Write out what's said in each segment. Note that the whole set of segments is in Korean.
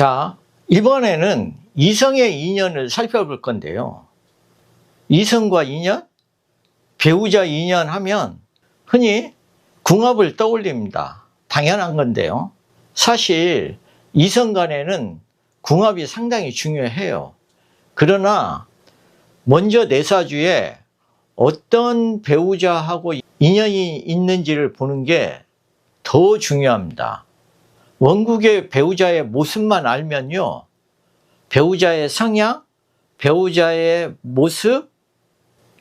자, 이번에는 이성의 인연을 살펴볼 건데요. 이성과 인연? 배우자 인연 하면 흔히 궁합을 떠올립니다. 당연한 건데요. 사실 이성 간에는 궁합이 상당히 중요해요. 그러나 먼저 내사주에 어떤 배우자하고 인연이 있는지를 보는 게 더 중요합니다. 원국의 배우자의 모습만 알면요, 배우자의 성향, 배우자의 모습,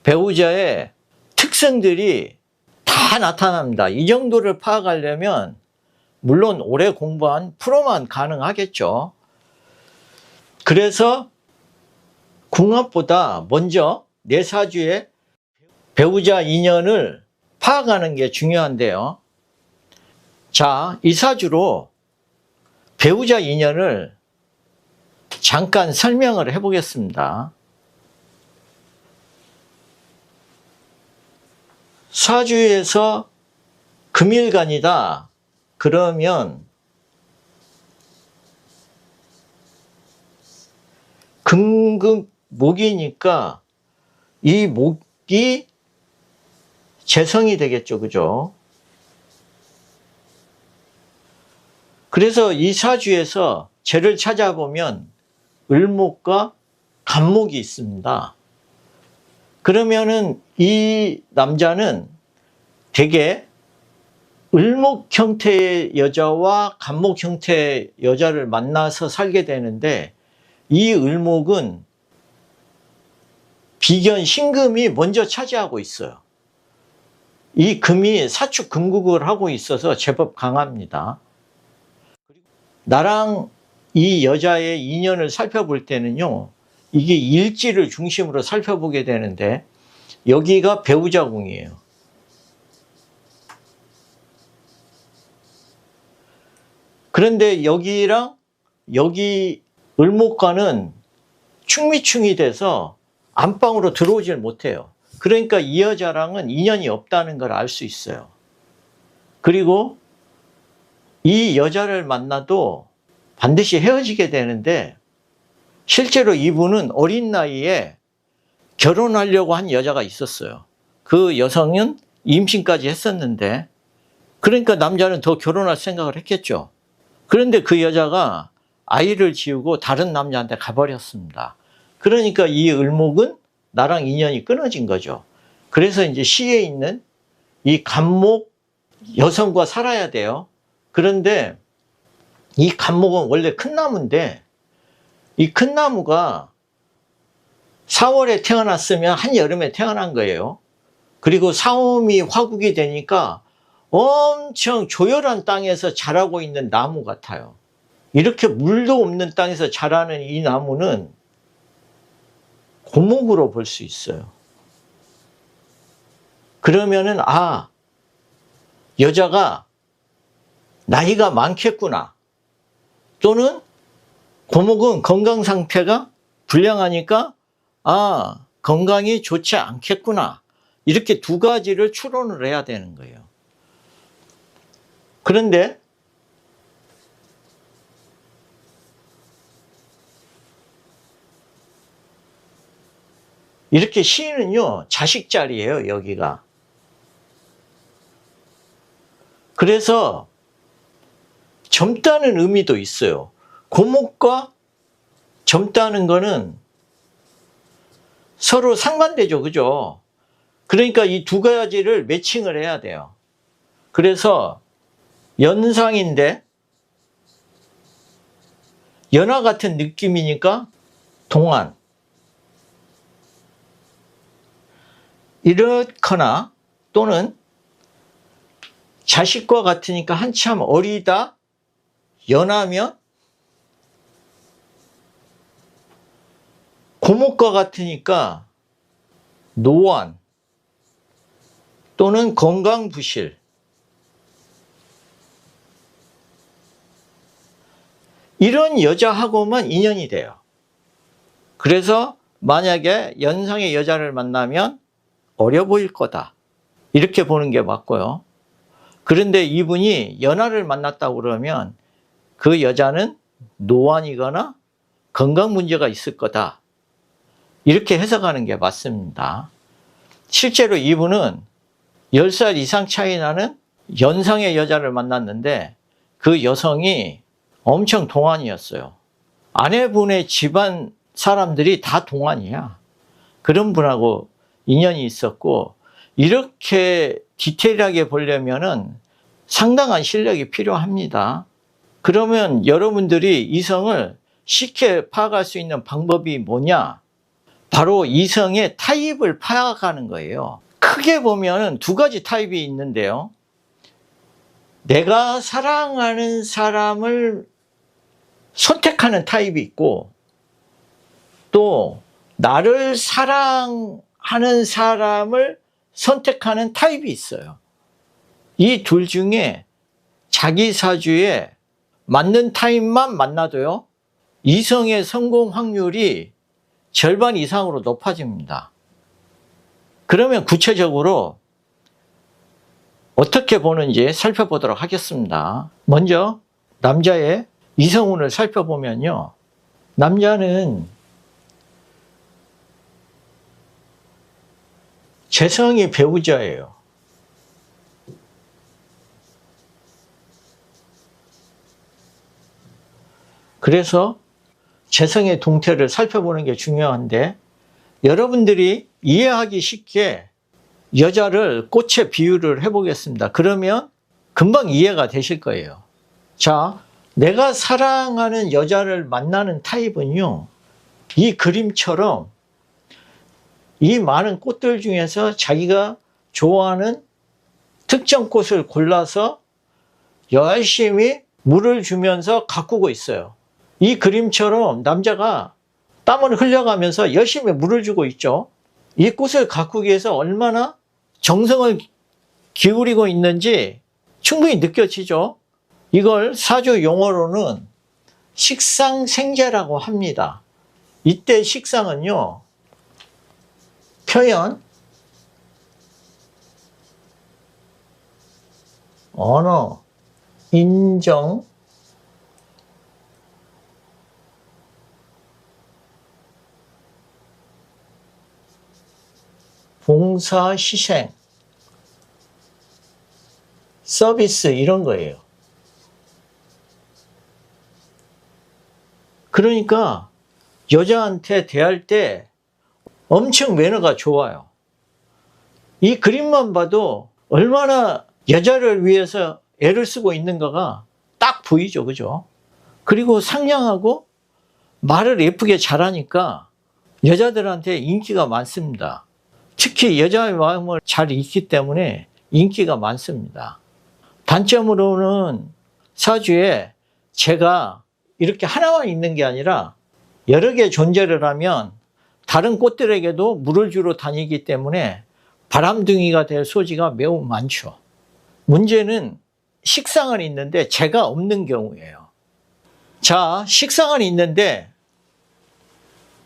배우자의 특성들이 다 나타납니다. 이 정도를 파악하려면 물론 오래 공부한 프로만 가능하겠죠. 그래서 궁합보다 먼저 내사주의 배우자 인연을 파악하는 게 중요한데요. 자, 이 사주로 배우자 인연을 잠깐 설명을 해보겠습니다. 사주에서 금일간이다 그러면 금극목이니까 이 목이 재성이 되겠죠, 그죠? 그래서 이 사주에서 재를 찾아보면 을목과 간목이 있습니다. 그러면은 이 남자는 되게 을목 형태의 여자와 간목 형태의 여자를 만나서 살게 되는데, 이 을목은 비견 신금이 먼저 차지하고 있어요. 이 금이 사축 금국을 하고 있어서 제법 강합니다. 나랑 이 여자의 인연을 살펴볼 때는요, 이게 일지를 중심으로 살펴보게 되는데, 여기가 배우자궁이에요. 그런데 여기랑 여기 을목과는 충미충이 돼서 안방으로 들어오질 못해요. 그러니까 이 여자랑은 인연이 없다는 걸 알 수 있어요. 그리고 이 여자를 만나도 반드시 헤어지게 되는데, 실제로 이분은 어린 나이에 결혼하려고 한 여자가 있었어요. 그 여성은 임신까지 했었는데, 그러니까 남자는 더 결혼할 생각을 했겠죠. 그런데 그 여자가 아이를 지우고 다른 남자한테 가버렸습니다. 그러니까 이 을목은 나랑 인연이 끊어진 거죠. 그래서 이제 시에 있는 이 간목 여성과 살아야 돼요. 그런데 이 간목은 원래 큰 나무인데, 이 큰 나무가 4월에 태어났으면 한여름에 태어난 거예요. 그리고 사오미 화국이 되니까 엄청 조열한 땅에서 자라고 있는 나무 같아요. 이렇게 물도 없는 땅에서 자라는 이 나무는 고목으로 볼 수 있어요. 그러면은, 아, 여자가 나이가 많겠구나. 또는 고목은 건강 상태가 불량하니까, 아, 건강이 좋지 않겠구나. 이렇게 두 가지를 추론을 해야 되는 거예요. 그런데 이렇게 시는요, 자식 자리예요, 여기가. 그래서 젊다는 의미도 있어요. 고목과 젊다는 거는 서로 상반되죠, 그죠? 그러니까 이 두 가지를 매칭을 해야 돼요. 그래서 연상인데 연하 같은 느낌이니까 동안, 이렇거나 또는 자식과 같으니까 한참 어리다, 연하면 고목과 같으니까 노안 또는 건강부실, 이런 여자하고만 인연이 돼요. 그래서 만약에 연상의 여자를 만나면 어려 보일 거다, 이렇게 보는 게 맞고요. 그런데 이분이 연하를 만났다고 그러면 그 여자는 노안이거나 건강 문제가 있을 거다. 이렇게 해석하는 게 맞습니다. 실제로 이분은 10살 이상 차이 나는 연상의 여자를 만났는데 그 여성이 엄청 동안이었어요. 아내분의 집안 사람들이 다 동안이야. 그런 분하고 인연이 있었고, 이렇게 디테일하게 보려면은 상당한 실력이 필요합니다. 그러면 여러분들이 이성을 쉽게 파악할 수 있는 방법이 뭐냐? 바로 이성의 타입을 파악하는 거예요. 크게 보면 두 가지 타입이 있는데요. 내가 사랑하는 사람을 선택하는 타입이 있고, 또 나를 사랑하는 사람을 선택하는 타입이 있어요. 이 둘 중에 자기 사주에 맞는 타입만 만나도요, 이성의 성공 확률이 절반 이상으로 높아집니다. 그러면 구체적으로 어떻게 보는지 살펴보도록 하겠습니다. 먼저 남자의 이성운을 살펴보면요, 남자는 재성이 배우자예요. 그래서 재성의 동태를 살펴보는 게 중요한데, 여러분들이 이해하기 쉽게 여자를 꽃에 비유를 해보겠습니다. 그러면 금방 이해가 되실 거예요. 자, 내가 사랑하는 여자를 만나는 타입은요, 이 그림처럼 이 많은 꽃들 중에서 자기가 좋아하는 특정 꽃을 골라서 열심히 물을 주면서 가꾸고 있어요. 이 그림처럼 남자가 땀을 흘려가면서 열심히 물을 주고 있죠. 이 꽃을 가꾸기 위해서 얼마나 정성을 기울이고 있는지 충분히 느껴지죠. 이걸 사주 용어로는 식상생재라고 합니다. 이때 식상은요, 표현, 언어, 인정, 봉사, 희생, 서비스, 이런 거예요. 그러니까 여자한테 대할 때 엄청 매너가 좋아요. 이 그림만 봐도 얼마나 여자를 위해서 애를 쓰고 있는가가 딱 보이죠, 그죠? 그리고 상냥하고 말을 예쁘게 잘하니까 여자들한테 인기가 많습니다. 특히 여자의 마음을 잘 읽기 때문에 인기가 많습니다. 단점으로는 사주에 제가 이렇게 하나만 있는 게 아니라 여러 개 존재를 하면 다른 꽃들에게도 물을 주러 다니기 때문에 바람둥이가 될 소지가 매우 많죠. 문제는 식상은 있는데 재가 없는 경우예요. 자, 식상은 있는데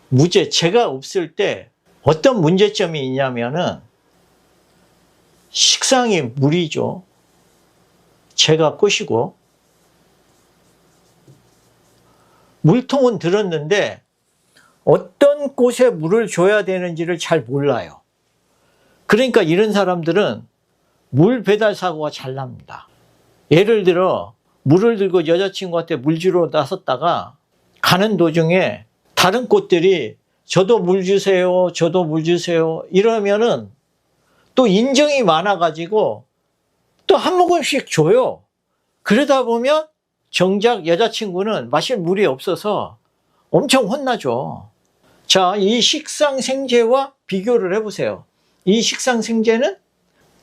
무재, 재가 없을 때 어떤 문제점이 있냐면은, 식상이 물이죠. 재가 꽃이고, 물통은 들었는데 어떤 꽃에 물을 줘야 되는지를 잘 몰라요. 그러니까 이런 사람들은 물 배달 사고가 잘 납니다. 예를 들어 물을 들고 여자친구한테 물 주러 나섰다가 가는 도중에 다른 꽃들이 저도 물 주세요, 저도 물 주세요 이러면은 또 인정이 많아가지고 또 한 모금씩 줘요. 그러다 보면 정작 여자친구는 마실 물이 없어서 엄청 혼나죠. 자, 이 식상생재와 비교를 해보세요. 이 식상생재는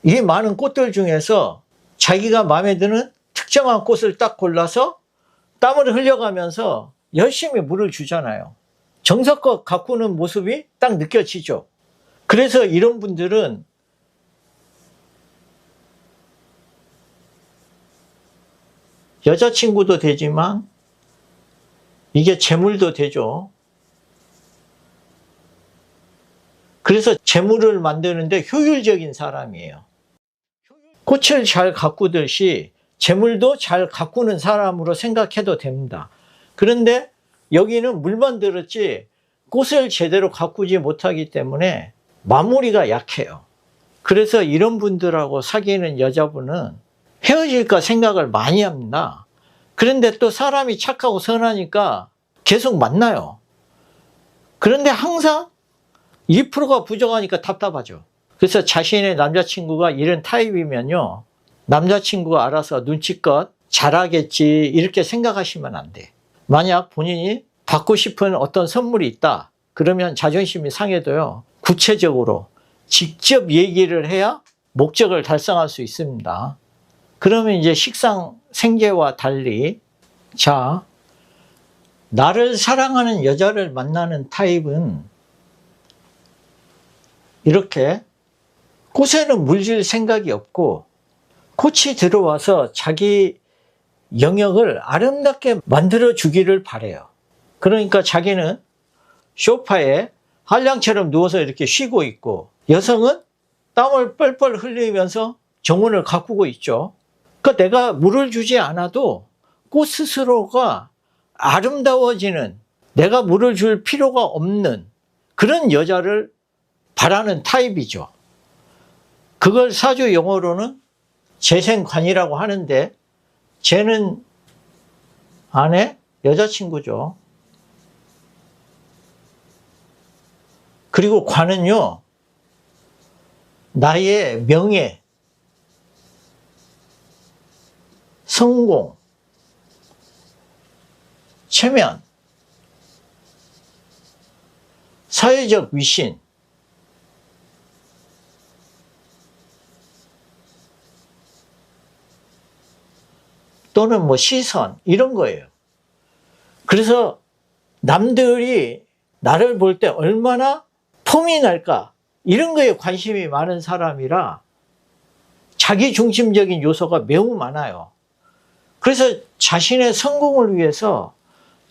이 많은 꽃들 중에서 자기가 마음에 드는 특정한 꽃을 딱 골라서 땀을 흘려가면서 열심히 물을 주잖아요. 정성껏 가꾸는 모습이 딱 느껴지죠. 그래서 이런 분들은 여자친구도 되지만 이게 재물도 되죠. 그래서 재물을 만드는데 효율적인 사람이에요. 꽃을 잘 가꾸듯이 재물도 잘 가꾸는 사람으로 생각해도 됩니다. 그런데 여기는 물만 들었지 꽃을 제대로 가꾸지 못하기 때문에 마무리가 약해요. 그래서 이런 분들하고 사귀는 여자분은 헤어질까 생각을 많이 합니다. 그런데 또 사람이 착하고 선하니까 계속 만나요. 그런데 항상 2%가 부족하니까 답답하죠. 그래서 자신의 남자친구가 이런 타입이면요, 남자친구가 알아서 눈치껏 잘하겠지 이렇게 생각하시면 안 돼. 만약 본인이 받고 싶은 어떤 선물이 있다 그러면 자존심이 상해도요, 구체적으로 직접 얘기를 해야 목적을 달성할 수 있습니다. 그러면 이제 식상생계와 달리, 자, 나를 사랑하는 여자를 만나는 타입은 이렇게 꽃에는 물질 생각이 없고 꽃이 들어와서 자기 영역을 아름답게 만들어 주기를 바래요. 그러니까 자기는 소파에 한량처럼 누워서 이렇게 쉬고 있고, 여성은 땀을 뻘뻘 흘리면서 정원을 가꾸고 있죠. 그러니까 내가 물을 주지 않아도 꽃 스스로가 아름다워지는, 내가 물을 줄 필요가 없는 그런 여자를 바라는 타입이죠. 그걸 사주 용어로는 재생관이라고 하는데, 쟤는 아내, 여자친구죠. 그리고 관은요, 나의 명예, 성공, 체면, 사회적 위신, 또는 뭐 시선, 이런 거예요. 그래서 남들이 나를 볼 때 얼마나 폼이 날까, 이런 거에 관심이 많은 사람이라 자기 중심적인 요소가 매우 많아요. 그래서 자신의 성공을 위해서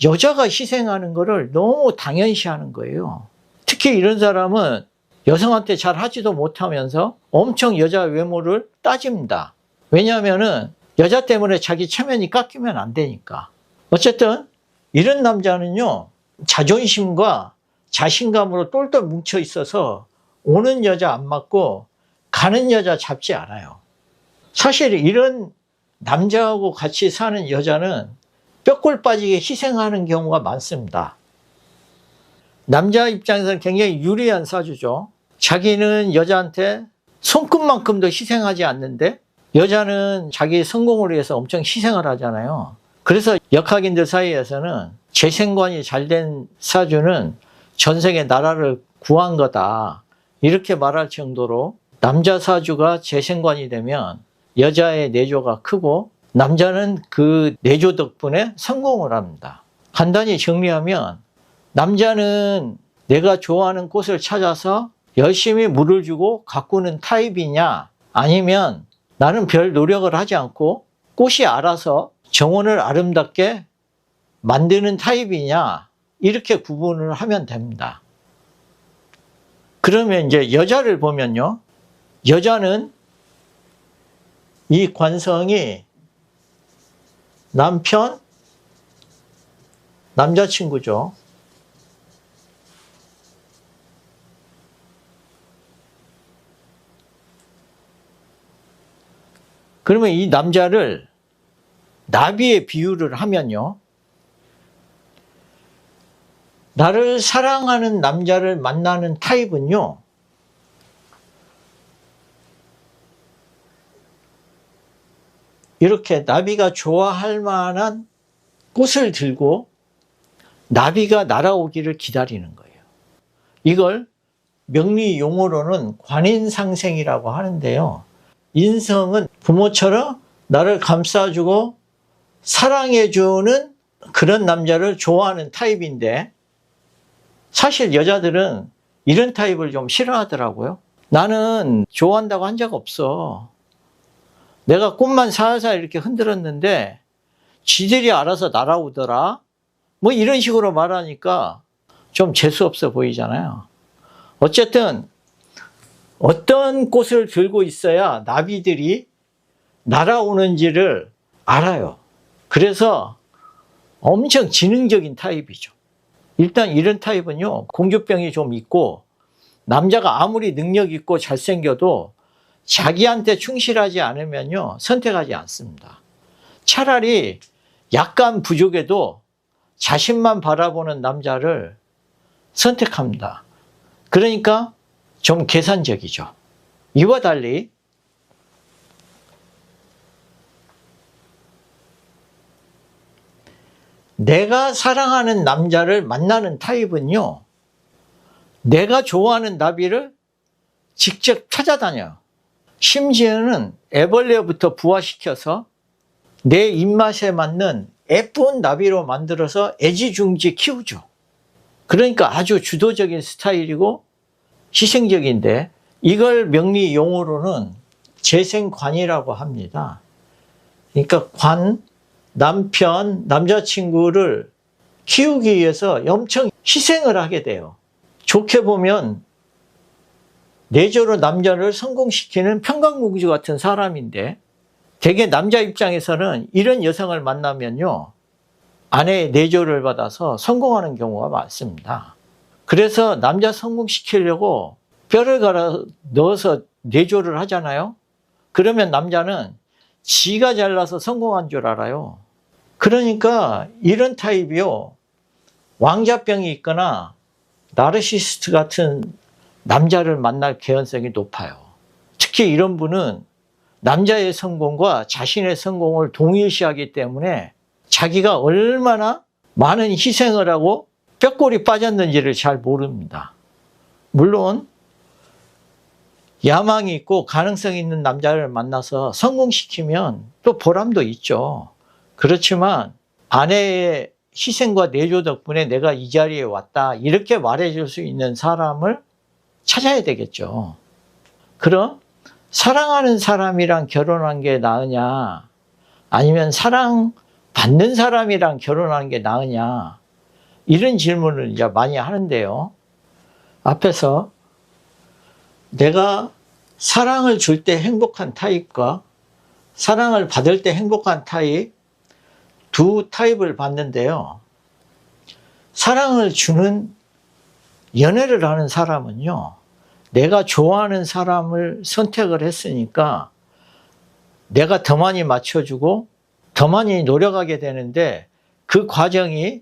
여자가 희생하는 거를 너무 당연시하는 거예요. 특히 이런 사람은 여성한테 잘 하지도 못하면서 엄청 여자 외모를 따집니다. 왜냐하면은 여자 때문에 자기 체면이 깎이면 안 되니까. 어쨌든 이런 남자는요, 자존심과 자신감으로 똘똘 뭉쳐 있어서 오는 여자 안 맞고 가는 여자 잡지 않아요. 사실 이런 남자하고 같이 사는 여자는 뼈골 빠지게 희생하는 경우가 많습니다. 남자 입장에서는 굉장히 유리한 사주죠. 자기는 여자한테 손끝만큼도 희생하지 않는데 여자는 자기 성공을 위해서 엄청 희생을 하잖아요. 그래서 역학인들 사이에서는 재생관이 잘된 사주는 전생에 나라를 구한 거다, 이렇게 말할 정도로 남자 사주가 재생관이 되면 여자의 내조가 크고 남자는 그 내조 덕분에 성공을 합니다. 간단히 정리하면 남자는 내가 좋아하는 꽃을 찾아서 열심히 물을 주고 가꾸는 타입이냐, 아니면 나는 별 노력을 하지 않고 꽃이 알아서 정원을 아름답게 만드는 타입이냐, 이렇게 구분을 하면 됩니다. 그러면 이제 여자를 보면요, 여자는 이 관성이 남편, 남자친구죠. 그러면 이 남자를 나비에 비유를 하면요, 나를 사랑하는 남자를 만나는 타입은요, 이렇게 나비가 좋아할 만한 꽃을 들고 나비가 날아오기를 기다리는 거예요. 이걸 명리 용어로는 관인상생이라고 하는데요, 인성은 부모처럼 나를 감싸주고 사랑해주는 그런 남자를 좋아하는 타입인데, 사실 여자들은 이런 타입을 좀 싫어하더라고요. 나는 좋아한다고 한 적 없어. 내가 꽃만 살살 이렇게 흔들었는데 지들이 알아서 날아오더라, 뭐 이런 식으로 말하니까 좀 재수없어 보이잖아요. 어쨌든 어떤 꽃을 들고 있어야 나비들이 날아오는지를 알아요. 그래서 엄청 지능적인 타입이죠. 일단 이런 타입은요, 공주병이 좀 있고, 남자가 아무리 능력 있고 잘생겨도 자기한테 충실하지 않으면요, 선택하지 않습니다. 차라리 약간 부족해도 자신만 바라보는 남자를 선택합니다. 그러니까 좀 계산적이죠. 이와 달리 내가 사랑하는 남자를 만나는 타입은요, 내가 좋아하는 나비를 직접 찾아다녀요. 심지어는 애벌레부터 부화시켜서 내 입맛에 맞는 예쁜 나비로 만들어서 애지중지 키우죠. 그러니까 아주 주도적인 스타일이고 희생적인데, 이걸 명리 용어로는 재생관이라고 합니다. 그러니까 남편, 남자친구를 키우기 위해서 엄청 희생을 하게 돼요. 좋게 보면 내조로 남자를 성공시키는 평강공주 같은 사람인데, 대개 남자 입장에서는 이런 여성을 만나면요, 아내의 내조를 받아서 성공하는 경우가 많습니다. 그래서 남자 성공시키려고 뼈를 갈아 넣어서 내조를 하잖아요. 그러면 남자는 지가 잘나서 성공한 줄 알아요. 그러니까 이런 타입이요, 왕자병이 있거나 나르시스트 같은 남자를 만날 개연성이 높아요. 특히 이런 분은 남자의 성공과 자신의 성공을 동일시하기 때문에 자기가 얼마나 많은 희생을 하고 뼈골이 빠졌는지를 잘 모릅니다. 물론 야망이 있고 가능성이 있는 남자를 만나서 성공시키면 또 보람도 있죠. 그렇지만 아내의 희생과 내조 덕분에 내가 이 자리에 왔다, 이렇게 말해줄 수 있는 사람을 찾아야 되겠죠. 그럼 사랑하는 사람이랑 결혼한 게 나으냐, 아니면 사랑받는 사람이랑 결혼하는 게 나으냐, 이런 질문을 이제 많이 하는데요. 앞에서 내가 사랑을 줄 때 행복한 타입과 사랑을 받을 때 행복한 타입, 두 타입을 봤는데요. 사랑을 주는 연애를 하는 사람은요, 내가 좋아하는 사람을 선택을 했으니까 내가 더 많이 맞춰주고 더 많이 노력하게 되는데, 그 과정이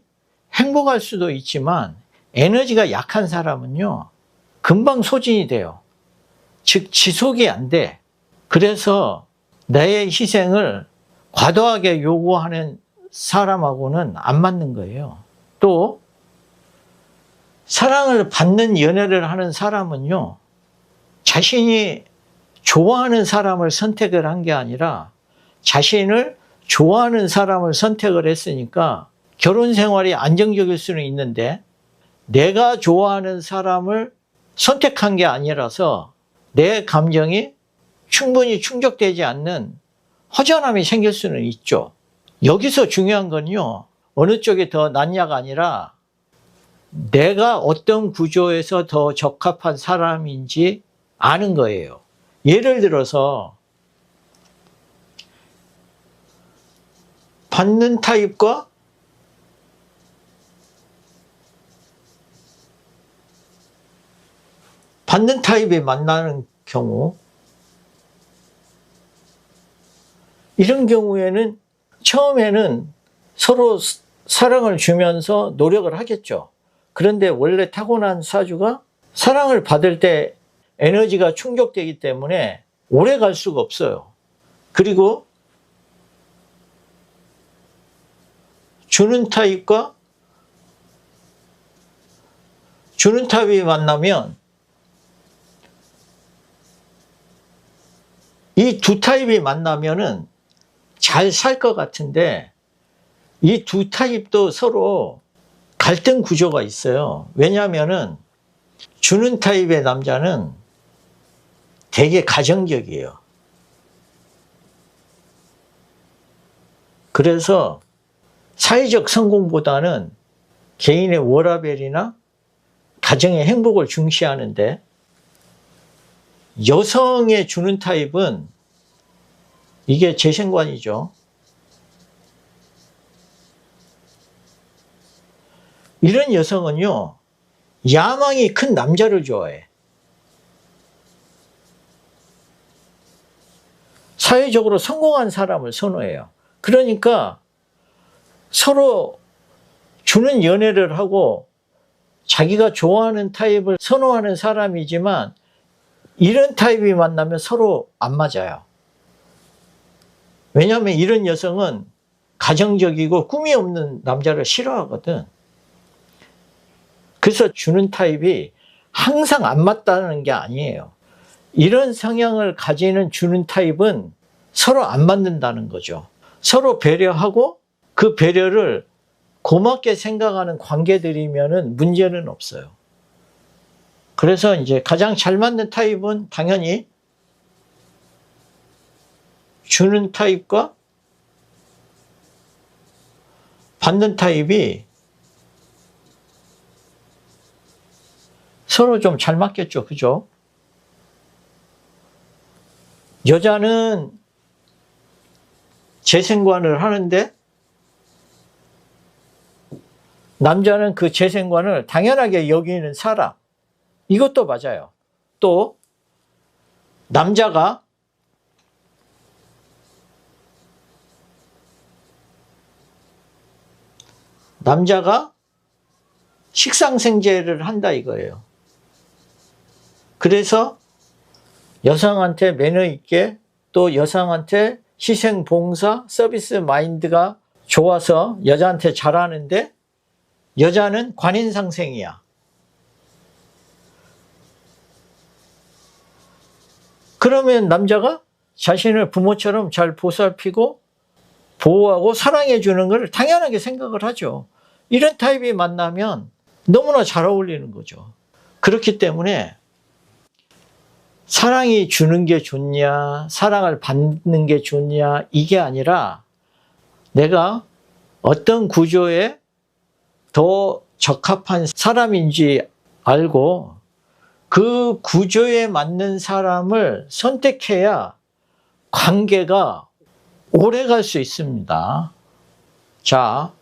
행복할 수도 있지만 에너지가 약한 사람은요, 금방 소진이 돼요. 즉 지속이 안 돼. 그래서 나의 희생을 과도하게 요구하는 사람하고는 안 맞는 거예요. 또 사랑을 받는 연애를 하는 사람은요, 자신이 좋아하는 사람을 선택을 한 게 아니라 자신을 좋아하는 사람을 선택을 했으니까 결혼 생활이 안정적일 수는 있는데, 내가 좋아하는 사람을 선택한 게 아니라서 내 감정이 충분히 충족되지 않는 허전함이 생길 수는 있죠. 여기서 중요한 건요, 어느 쪽이 더 낫냐가 아니라 내가 어떤 구조에서 더 적합한 사람인지 아는 거예요. 예를 들어서 받는 타입과 받는 타입이 만나는 경우, 이런 경우에는 처음에는 서로 사랑을 주면서 노력을 하겠죠. 그런데 원래 타고난 사주가 사랑을 받을 때 에너지가 충족되기 때문에 오래 갈 수가 없어요. 그리고 주는 타입과 주는 타입이 만나면 이 두 타입이 만나면은 잘 살 것 같은데, 이 두 타입도 서로 갈등 구조가 있어요. 왜냐하면은 주는 타입의 남자는 되게 가정적이에요. 그래서 사회적 성공보다는 개인의 워라밸이나 가정의 행복을 중시하는데, 여성의 주는 타입은 이게 재생관이죠. 이런 여성은요, 야망이 큰 남자를 좋아해. 사회적으로 성공한 사람을 선호해요. 그러니까 서로 주는 연애를 하고 자기가 좋아하는 타입을 선호하는 사람이지만 이런 타입이 만나면 서로 안 맞아요. 왜냐하면 이런 여성은 가정적이고 꿈이 없는 남자를 싫어하거든. 그래서 주는 타입이 항상 안 맞다는 게 아니에요. 이런 성향을 가지는 주는 타입은 서로 안 맞는다는 거죠. 서로 배려하고 그 배려를 고맙게 생각하는 관계들이면은 문제는 없어요. 그래서 이제 가장 잘 맞는 타입은 당연히 주는 타입과 받는 타입이 서로 좀 잘 맞겠죠. 그죠? 여자는 재생관을 하는데 남자는 그 재생관을 당연하게 여기는 사람. 이것도 맞아요. 또 남자가 식상생재를 한다 이거예요. 그래서 여성한테 매너 있게 또 여성한테 희생봉사 서비스 마인드가 좋아서 여자한테 잘하는데 여자는 관인상생이야. 그러면 남자가 자신을 부모처럼 잘 보살피고 보호하고 사랑해 주는 걸 당연하게 생각을 하죠. 이런 타입이 만나면 너무나 잘 어울리는 거죠. 그렇기 때문에 사랑이 주는 게 좋냐, 사랑을 받는 게 좋냐, 이게 아니라 내가 어떤 구조에 더 적합한 사람인지 알고 그 구조에 맞는 사람을 선택해야 관계가 오래 갈 수 있습니다. 자,